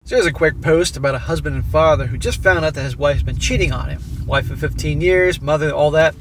So here's a quick post about a husband and father who just found out that his wife's been cheating on him. Wife of 15 years, mother, all that.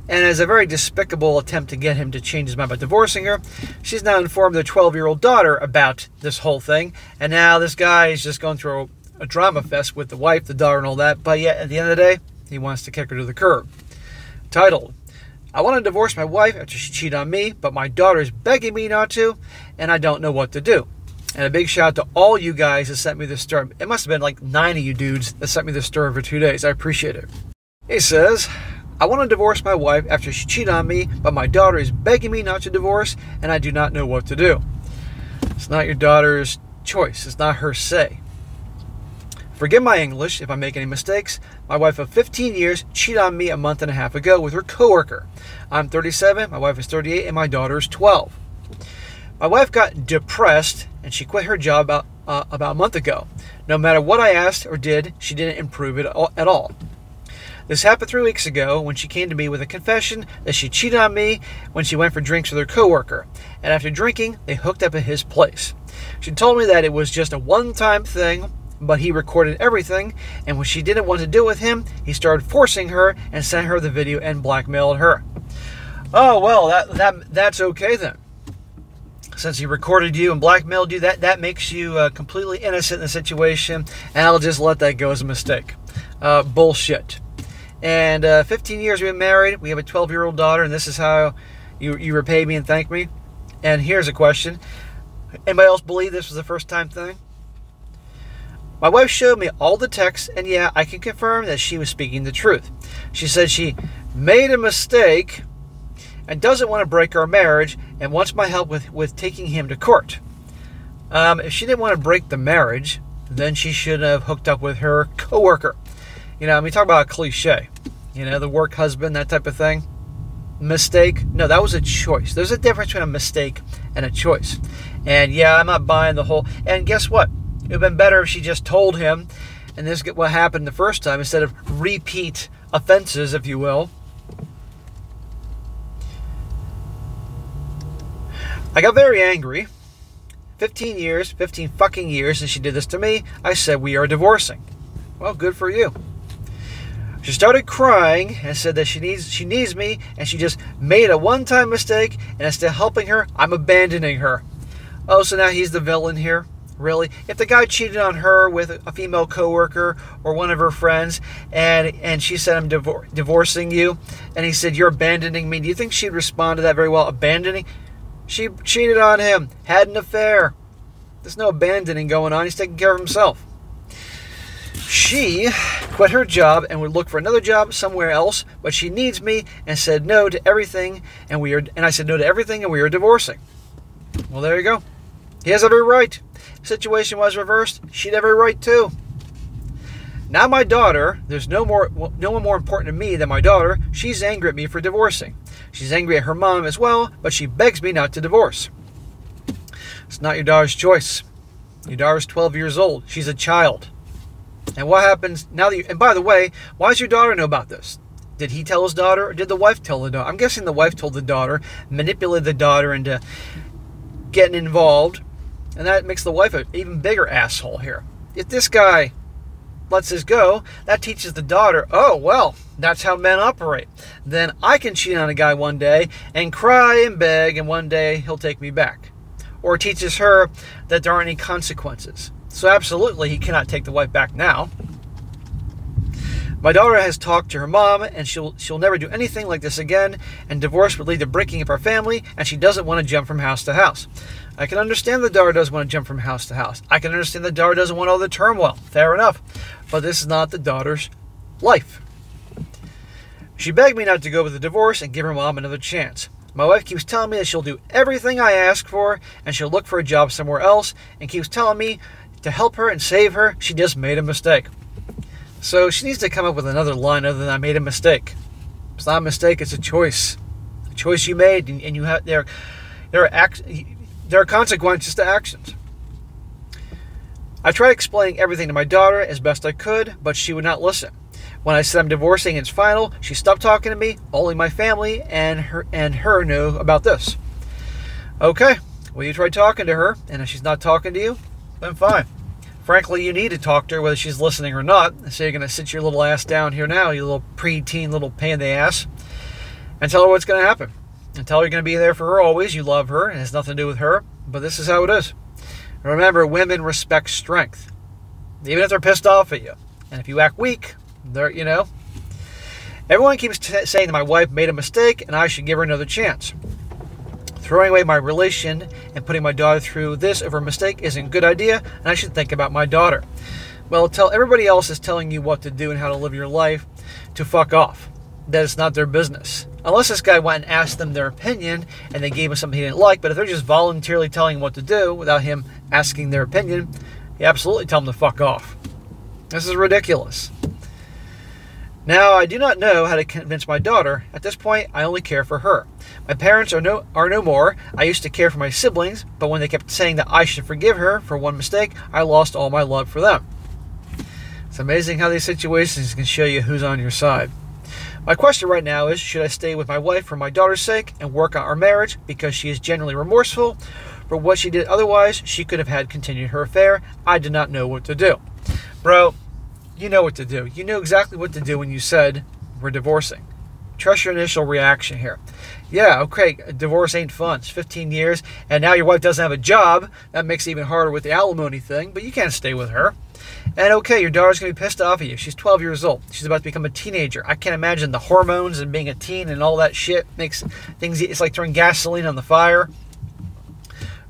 And as a very despicable attempt to get him to change his mind by divorcing her, she's now informed their 12-year-old daughter about this whole thing. And now this guy is just going through a drama fest with the wife, the daughter, and all that. But yet, at the end of the day, he wants to kick her to the curb. Titled, I want to divorce my wife after she cheated on me, but my daughter is begging me not to, and I don't know what to do. And a big shout out to all you guys that sent me this story. It must have been like 9 of you dudes that sent me this story for 2 days. I appreciate it. He says, I want to divorce my wife after she cheated on me, but my daughter is begging me not to divorce, and I do not know what to do. It's not your daughter's choice. It's not her say. Forgive my English if I make any mistakes. My wife of 15 years cheated on me a month and a half ago with her coworker. I'm 37, my wife is 38, and my daughter is 12. My wife got depressed and she quit her job about a month ago. No matter what I asked or did, she didn't improve it at all. This happened 3 weeks ago when she came to me with a confession that she cheated on me when she went for drinks with her coworker. And after drinking, they hooked up at his place. She told me that it was just a one-time thing, but he recorded everything, and when she didn't want to do it with him, he started forcing her and sent her the video and blackmailed her. Oh, well, that's okay then. Since he recorded you and blackmailed you, that makes you completely innocent in the situation, and I'll just let that go as a mistake. Bullshit. And 15 years we've been married, we have a 12-year-old daughter, and this is how you repay me and thank me? And here's a question. Anybody else believe this was a first-time thing? My wife showed me all the texts, and yeah, I can confirm that she was speaking the truth. She said she made a mistake and doesn't want to break our marriage and wants my help with taking him to court. If she didn't want to break the marriage, then she should have hooked up with her coworker. You know, I mean, talk about a cliche. You know, the work husband, that type of thing. Mistake? No, that was a choice. There's a difference between a mistake and a choice. And yeah, I'm not buying the whole... And guess what? It would have been better if she just told him, and this is what happened the first time, instead of repeat offenses, if you will. I got very angry. 15 fucking years since she did this to me. I said we are divorcing. Well, good for you. She started crying and said that she needs me, and she just made a one-time mistake, and instead of helping her, I'm abandoning her. Oh, so now he's the villain here? Really? If the guy cheated on her with a female coworker or one of her friends, and she said, I'm divorcing you, and he said, you're abandoning me, do you think she'd respond to that very well? Abandoning? She cheated on him, had an affair. There's no abandoning going on. He's taking care of himself. She quit her job and would look for another job somewhere else, but she needs me and said no to everything, and I said no to everything, and we are divorcing. Well, there you go. He has every right. If the situation was reversed, she'd have every right too. Now my daughter, there's no one more important to me than my daughter. She's angry at me for divorcing. She's angry at her mom as well, but she begs me not to divorce. It's not your daughter's choice. Your daughter's 12 years old. She's a child. And what happens now that and by the way, why does your daughter know about this? Did he tell his daughter, or did the wife tell the daughter? I'm guessing the wife told the daughter, manipulated the daughter into getting involved, and that makes the wife an even bigger asshole here. If this guy lets this go, that teaches the daughter, oh, well, that's how men operate. Then I can cheat on a guy one day and cry and beg, and one day he'll take me back. Or it teaches her that there aren't any consequences. So absolutely, he cannot take the wife back now. My daughter has talked to her mom, and she'll never do anything like this again, and divorce would lead to breaking up our family, and she doesn't want to jump from house to house. I can understand the daughter doesn't want to jump from house to house. I can understand the daughter doesn't want all the turmoil. Fair enough. But this is not the daughter's life. She begged me not to go with the divorce and give her mom another chance. My wife keeps telling me that she'll do everything I ask for, and she'll look for a job somewhere else, and keeps telling me to help her and save her. She just made a mistake. So she needs to come up with another line other than I made a mistake. It's not a mistake, it's a choice. A choice you made, and you have there are consequences to actions. I tried explaining everything to my daughter as best I could, but she would not listen. When I said I'm divorcing and it's final, she stopped talking to me. Only my family and her know about this. Okay, well, you tried talking to her, and if she's not talking to you, then fine. Frankly, you need to talk to her whether she's listening or not. So you're going to sit your little ass down here now, you little preteen little pain in the ass, and tell her what's going to happen. And tell her you're going to be there for her always. You love her. It has nothing to do with her. But this is how it is. Remember, women respect strength. Even if they're pissed off at you. And if you act weak, they're, you know. Everyone keeps saying that my wife made a mistake and I should give her another chance. Throwing away my relation and putting my daughter through this over a mistake isn't a good idea, and I should think about my daughter. Well, tell everybody else is telling you what to do and how to live your life to fuck off. That it's not their business. Unless this guy went and asked them their opinion and they gave him something he didn't like, but if they're just voluntarily telling him what to do without him asking their opinion, you absolutely tell them to fuck off. This is ridiculous. Now, I do not know how to convince my daughter. At this point, I only care for her. My parents are no more. I used to care for my siblings, but when they kept saying that I should forgive her for one mistake, I lost all my love for them. It's amazing how these situations can show you who's on your side. My question right now is, should I stay with my wife for my daughter's sake and work on our marriage because she is genuinely remorseful for what she did? Otherwise, she could have had continued her affair. I did not know what to do. Bro, you know what to do. You knew exactly what to do when you said we're divorcing. Trust your initial reaction here. Yeah, okay, divorce ain't fun. It's 15 years, and now your wife doesn't have a job. That makes it even harder with the alimony thing, but you can't stay with her. And okay, your daughter's going to be pissed off at you. She's 12 years old. She's about to become a teenager. I can't imagine the hormones and being a teen and all that shit makes things, it's like throwing gasoline on the fire.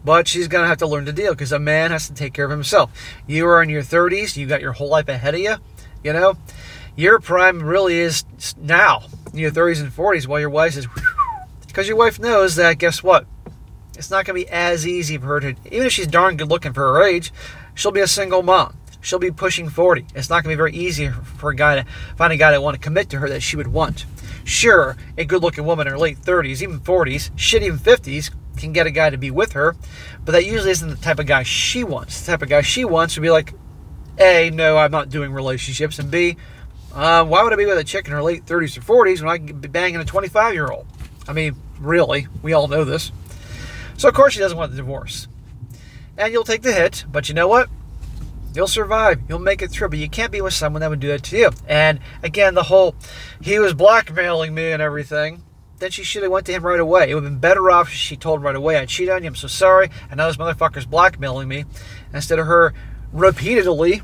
But she's going to have to learn to deal because a man has to take care of himself. You are in your 30s. You got your whole life ahead of you. You know, your prime really is now in your 30s and 40s while your wife is, because your wife knows that, guess what? It's not going to be as easy for her to, even if she's darn good looking for her age, she'll be a single mom. She'll be pushing 40. It's not going to be very easy for a guy to find a guy that want to commit to her that she would want. Sure, a good-looking woman in her late 30s, even 40s, shit, even 50s, can get a guy to be with her, but that usually isn't the type of guy she wants. The type of guy she wants would be like, A, no, I'm not doing relationships, and B, why would I be with a chick in her late 30s or 40s when I can be banging a 25-year-old? I mean, really, we all know this. So, of course, she doesn't want the divorce. And you'll take the hit, but you know what? You'll survive. You'll make it through, but you can't be with someone that would do that to you. And, again, the whole, he was blackmailing me and everything, then she should have went to him right away. It would have been better off if she told him right away, I cheated on you, I'm so sorry, and now this motherfucker's blackmailing me. Instead of her repeatedly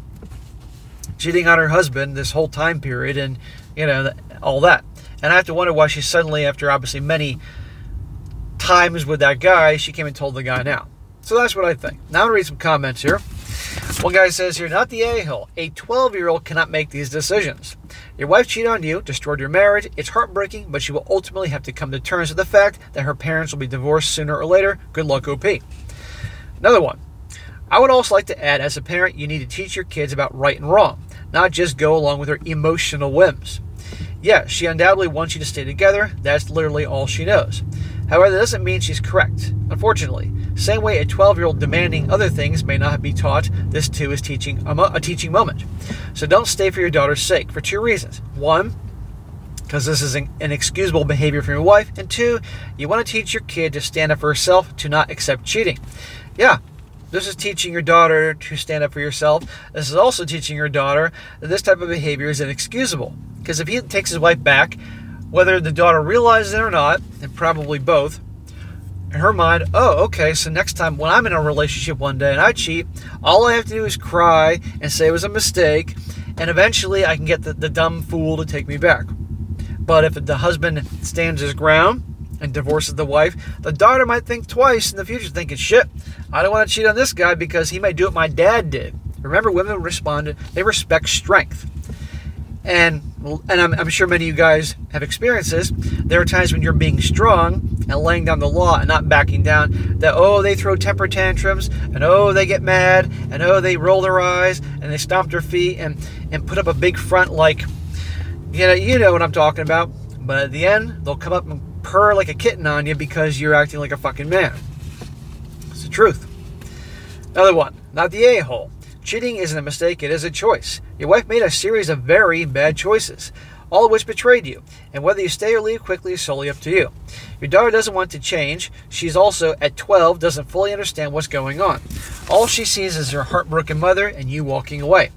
cheating on her husband this whole time period and, you know, all that. And I have to wonder why she suddenly, after obviously many times with that guy, she came and told the guy now. So that's what I think. Now I'm going to read some comments here. One guy says here, not the a-hole. A 12-year-old cannot make these decisions. Your wife cheated on you, destroyed your marriage. It's heartbreaking, but she will ultimately have to come to terms with the fact that her parents will be divorced sooner or later. Good luck, OP. Another one. I would also like to add, as a parent, you need to teach your kids about right and wrong, not just go along with her emotional whims. Yeah, she undoubtedly wants you to stay together. That's literally all she knows. However, that doesn't mean she's correct, unfortunately. Same way a 12-year-old demanding other things may not be taught, this too is a teaching moment. So don't stay for your daughter's sake for two reasons. One, because this is an inexcusable behavior from your wife. And two, you want to teach your kid to stand up for herself, to not accept cheating. Yeah, this is teaching your daughter to stand up for yourself. This is also teaching your daughter that this type of behavior is inexcusable. Because if he takes his wife back, whether the daughter realizes it or not, and probably both, in her mind, oh, okay, so next time when I'm in a relationship one day and I cheat, all I have to do is cry and say it was a mistake, and eventually I can get the dumb fool to take me back. But if the husband stands his ground and divorces the wife, the daughter might think twice in the future, thinking, shit, I don't want to cheat on this guy because he might do what my dad did. Remember, women they respect strength. And I'm sure many of you guys have experienced this. There are times when you're being strong and laying down the law and not backing down, that, oh, they throw temper tantrums, and oh, they get mad, and oh, they roll their eyes, and they stomp their feet, and put up a big front like, you know what I'm talking about. But at the end, they'll come up and purr like a kitten on you because you're acting like a fucking man. It's the truth. Another one, not the a-hole. Cheating isn't a mistake, it is a choice. Your wife made a series of very bad choices. all of which betrayed you, and whether you stay or leave quickly is solely up to you. Your daughter doesn't want to change. She's also, at 12, doesn't fully understand what's going on. All she sees is her heartbroken mother and you walking away.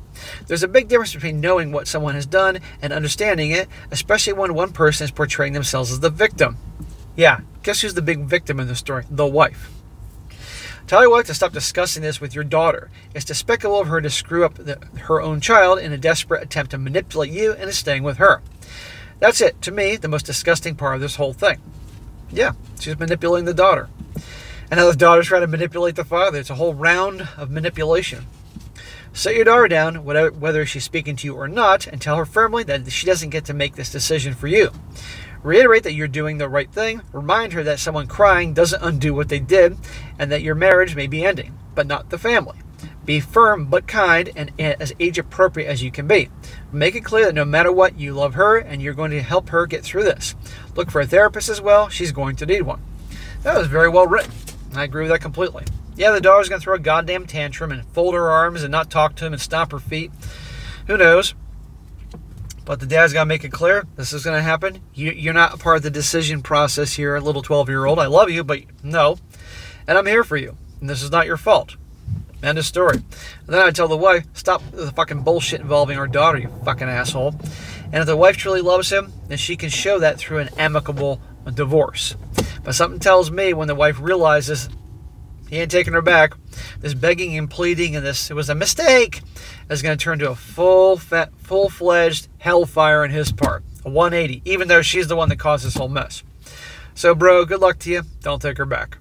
There's a big difference between knowing what someone has done and understanding it, especially when one person is portraying themselves as the victim. Yeah, guess who's the big victim in the story? The wife. Tell your wife to stop discussing this with your daughter. It's despicable of her to screw up her own child in a desperate attempt to manipulate you into staying with her. That's it, to me, the most disgusting part of this whole thing. Yeah, she's manipulating the daughter. And now the daughter's trying to manipulate the father. It's a whole round of manipulation. Sit your daughter down, whether she's speaking to you or not, and tell her firmly that she doesn't get to make this decision for you. Reiterate that you're doing the right thing. Remind her that someone crying doesn't undo what they did, and that your marriage may be ending, but not the family. Be firm but kind and as age-appropriate as you can be. Make it clear that no matter what, you love her and you're going to help her get through this. Look for a therapist as well. She's going to need one. That was very well written. I agree with that completely. Yeah, the daughter's going to throw a goddamn tantrum and fold her arms and not talk to him and stomp her feet. Who knows? But the dad's got to make it clear this is going to happen. You're not a part of the decision process here, little 12-year-old. I love you, but no. And I'm here for you. And this is not your fault. End of story. And then I tell the wife, stop the fucking bullshit involving our daughter, you fucking asshole. And if the wife truly loves him, then she can show that through an amicable divorce. But something tells me when the wife realizes he ain't taking her back, this begging and pleading and this, it was a mistake, is going to turn to a full-fledged hellfire on his part. A 180, even though she's the one that caused this whole mess. So, bro, good luck to you. Don't take her back.